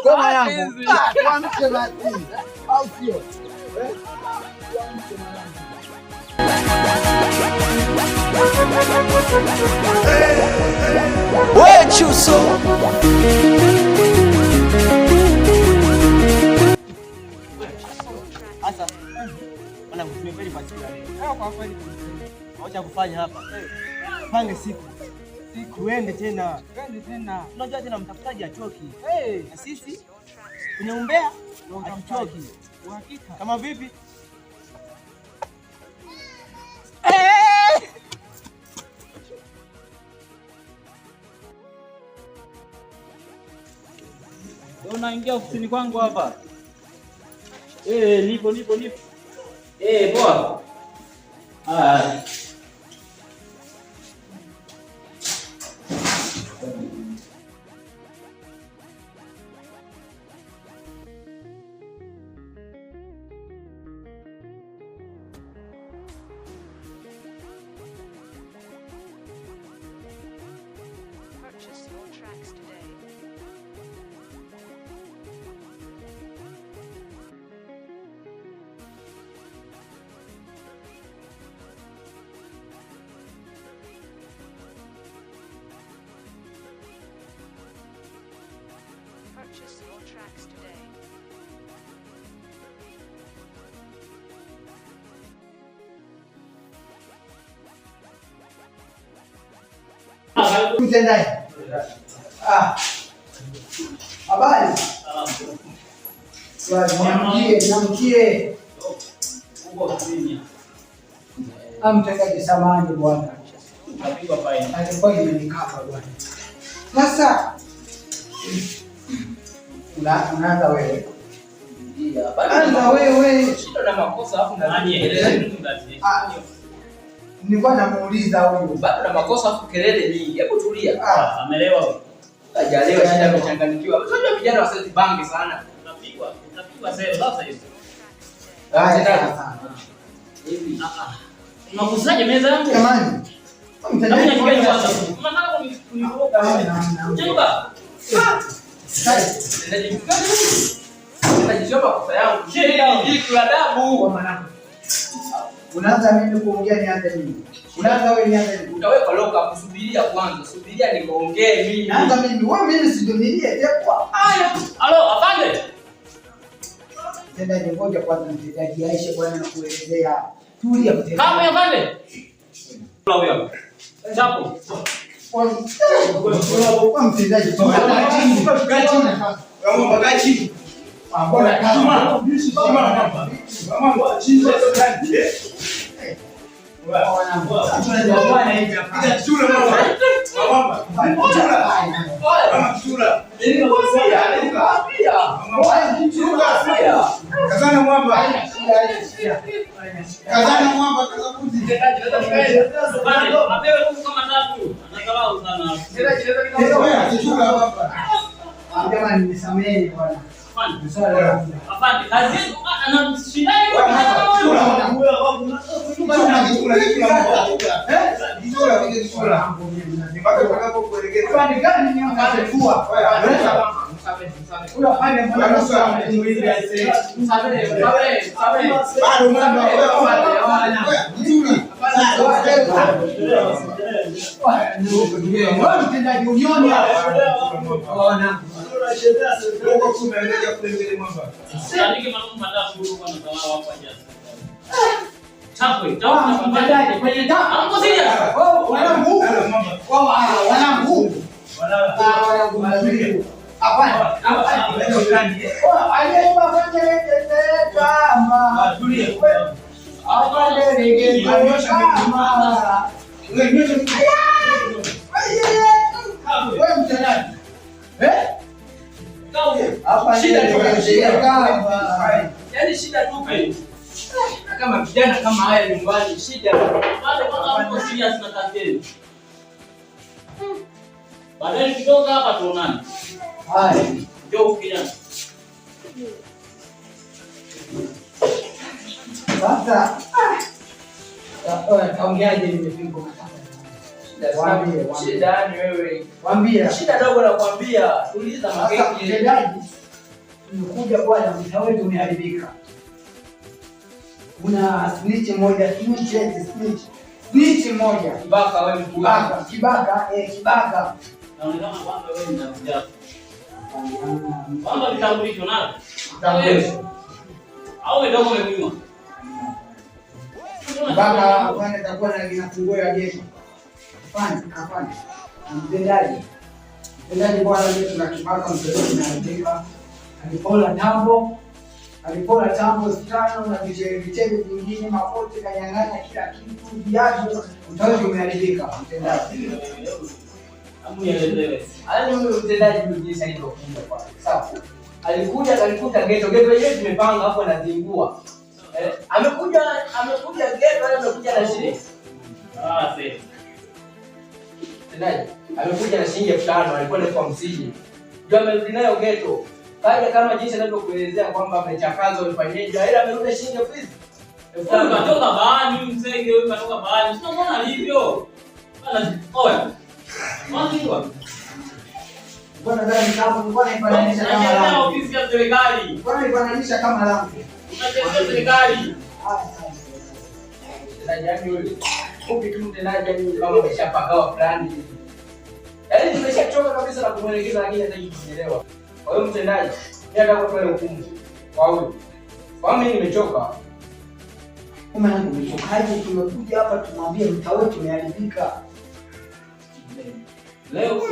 Ngoma yangu tuamke basi, au sio? We Chuso asa ana tumepeli kwa kweli acha kufanya hapa. Pange siku tuende tena. Unajua tena mtafutaji achoki. Na sisi kwenye umbea hatuchoki. Uhakika. Kama vipi? Unaingia ofisini kwangu hapa. Nipo. Poa. Purchase your tracks today. Mtendaji. Habari. Namkie. Mtendaji, samahani bwana. Napigwa faini. Alikuwa imenikapa bwana. Sasa unaanza wewe. Anza wewe. Shida na makosa hapo nani eleze nilikuwa namuuliza huyu. Bado na makosa hapo kelele nyingi. Hebu tulia. Amelewa wewe. Hajalewa, shida amechanganyikiwa. Unajua vijana wa sasa bangi sana. Unapigwa sasa hivi. Sana. Hivi. Unakusaje meza yangu? Jamani. Mtendaji kwanza. Unataka kuniroga. Jenga. Najishoma kosa yangu. Hii kula adabu kwa mwanangu. Unaanza mimi kuongea, nianze mimi. Unaanza wewe, nianze mimi. Utaweka loka kusubiria kwanza. Subiria nikaongee mimi. Naanza mimi. Wewe mimi si ndio nilie kwa. Haya. Halo, afande. Mtendaji, ngoja kwanza mtendaji aishe bwana na kuelezea. Tulia mtendaji. Kama afande. Kula huyo. Chapo. Kwa mtendaji. Wakati Mbona kama Kazana mwamba. Kazana mwamba kazabuzi. Apewe huko kama tatu. Anagalau sana. jamani, nisamehe bwana. Afande, kazi yetu anamshindani Yaani shida tu kama vijana kama haya nyumbani, shida wale kwanza serious na kazi yenu. Baadaye kidogo hapa tuonane. Haya, Njoo kijana. sasa kaongeaje nimepigwa matata. Shida ni wewe. Waambie. Shida dogo nakwambia. Tuliza makeki. Mtendaji, tumekuja bwana, mtaa wetu umeharibika. Kuna snitch moja, snitch moja. Kibaka wewe mkuu. Kibaka. Naonekana kwamba wewe ni mjanja. Kwamba vitambulisho navyo. Au wewe ndio umemnyima. Kibaka bwana atakuwa na kinafunguo ya geti. Hapana. Mtendaji bwana, leo tuna kibaka mtendaji anaandika. Alipola tambo 5 na vichele vingine, mapote kanyang'anya kila kitu, viazi, mtaji umeharibika mtendaji. Yaani huyo mtendaji mjinsi alivyokuja kwa. Sawa. Alikuja akalikuta geto yenyewe tumepanga hapo anazingua. Amekuja geto amekuja na shilingi. Sasa. Mtendaji amekuja na shilingi 5,000 alikuwa na 50,000. Ndio amerudi nayo geto. Kaja kama jinsi anavyokuelezea kwamba amechakazwa ufanyeje, ila amerudi shilingi 50,000. Unatoka baani msenge wewe unatoka baani. Unaona alivyo? Bana, oya. Mwanzo Bwana ndani kama mbona ifananisha kama langu. Ofisi ya serikali. Bwana ifananisha kama langu. Unachezea serikali. Mtendaji yule. Upi tu mtendaji yule kama ameshapagawa fulani. Yaani tumeshachoka kabisa na kumwelekeza, lakini hataki kuelewa. Kwa hiyo mtendaji, mimi nataka kutoa hukumu kwa huyu. Kwa mimi nimechoka. Kama nangu umechokaje? Tumekuja hapa tumwambie mtaa wetu umeharibika. Leo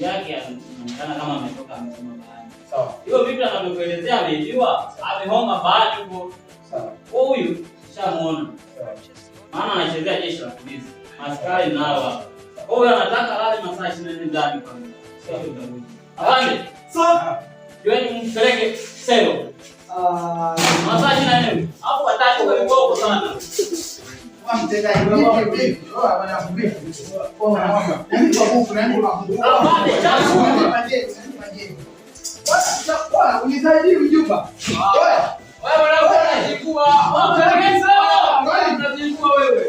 yake anaonekana kama ametoka amesoma baadhi. Sawa. Hiyo vipi anavyokuelezea ameibiwa, amehoma baadhi huko. Sawa. Huyu shamuona. Sawa. Maana anachezea jeshi la polisi. Askari nao hapa. Huyu anataka lale masaa 24 ndani kwanza. Sio utakuja. Afande. Sawa. Yeye mpeleke selo. Masaa 24. Hapo watatu kwa mgogo sana. Kwa mtendaji vipi? Bwana vipi? Nani kwa huku nani kwa huku? Afande, changu. Bwana unisaidie mjumba. Wewe bwana unajikua. Mpeleke selo. Wewe unajikua wewe.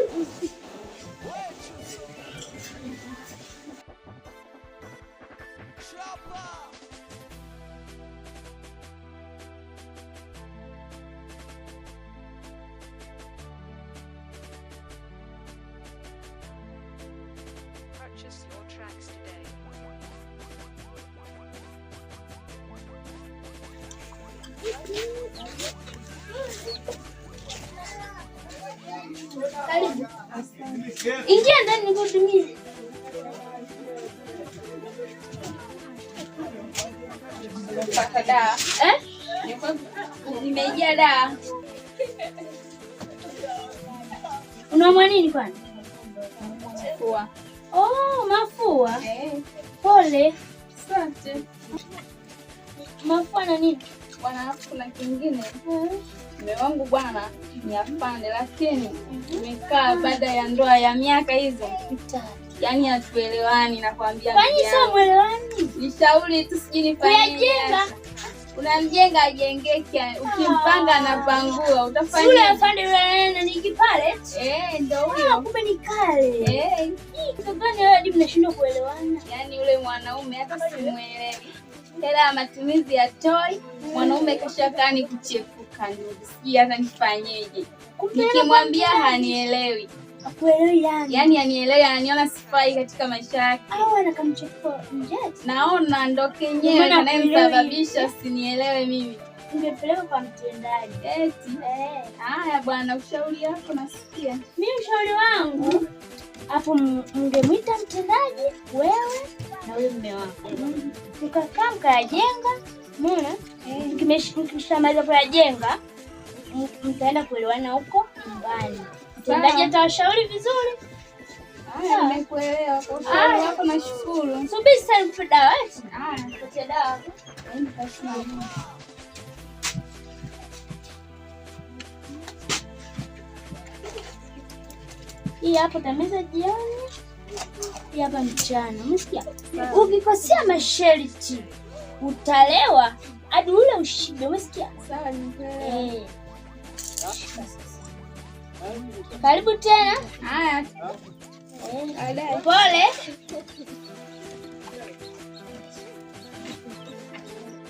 Purchase your tracks today. Ingia ndani nikuhudumie. Paka dawa. Nimejia dawa. Unaumwa nini kwani? Mafua. Oh, mafua. Pole. Asante. Mafua na nini? Bwana, alafu kuna kingine. Mume wangu bwana ni afande, lakini tumekaa baada ya ndoa ya miaka hizo. Yaani hatuelewani, nakwambia. Kwani sio mwelewani? Nishauri tu sijui nifanye. Kuyajenga. Unamjenga ajengeke, ukimpanga anapangua, utafanya. Yule afande yule ni pale? Ndio huyo. Kumbe ni kale. Kagani wewe hadi mnashindwa kuelewana. Yaani yule mwanaume hata simuelewi. Hela ya matumizi ya toy, mwanaume kashakaa ni kuchepuka, ndio sijui hata nifanyeje. Nikimwambia hanielewi. Akuelewi yani? Yaani hanielewi, ananiona sifai katika maisha yake. Au anakamchukua nje? Naona ndo kenyewe kanayemsababisha usinielewe mimi. Ungepeleka kwa mtendaji. Eti. Haya bwana, ushauri wako nasikia. Mimi ushauri wangu hapo mngemwita mtendaji wewe na wewe mume wako. Mkakaa mkayajenga, umeona? Mkishamaliza kuyajenga, mtaenda kuelewana huko nyumbani. Mtendaji atawashauri vizuri. Haya, nimekuelewa. Kwa ushauri wako nashukuru. Subiri sasa nikupe dawa. Haya, nikupe dawa. Hii hapo tameza jioni. Hii hapa mchana. Umesikia? Ukikosea masharti utalewa hadi ule ushibe. Umesikia? Sawa, nimekuelewa. Karibu tena. Haya. Pole.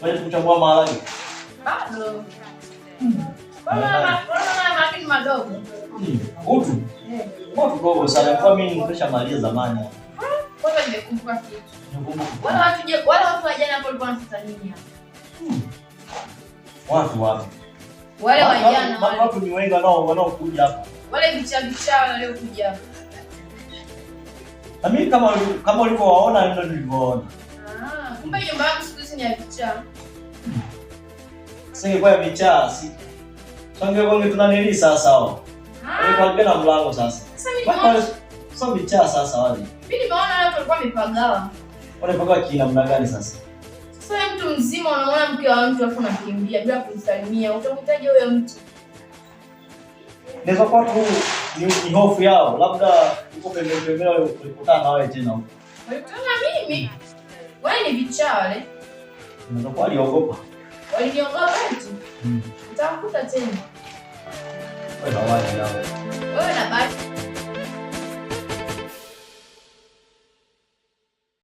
Wewe kuchambua maharage. Bado. Bwana makini madogo. Utu. Moto dogo sana. Kwa mimi nimeshamaliza zamani. Kwanza nimekumbuka kitu. Wala watu wa jana hapo walikuwa wanasema nini hapa? Watu wapi? Wale wa jana wale. Watu ni wengi wanaokuja hapa. Wale vicha wale kuja hapa. Na mimi kama ulivyowaona ndio nilivyoona. Kumbe nyumba yangu siku hizi ni ya vichaa. Sasa kwa vichaa si. Songe tunanili sasa wao. Kwa na mlango sasa. Sasa vichaa sasa wale. Mimi nimeona watu walikuwa wamepagawa. Wanapagawa namna gani sasa? Sasa mtu mzima unaona mke wa mtu afu unakimbia bila kumsalimia. Utamhitaji huyo mtu. Ndio kwa tu ni hofu yao. Labda uko pembeni ulikutana na wewe tena huko. Walikutana mimi. Wale ni vichaa wale. Ndio kwa aliogopa. Waliniogopa eti. Utakuta tena. Wewe na wale yao. Wewe na basi.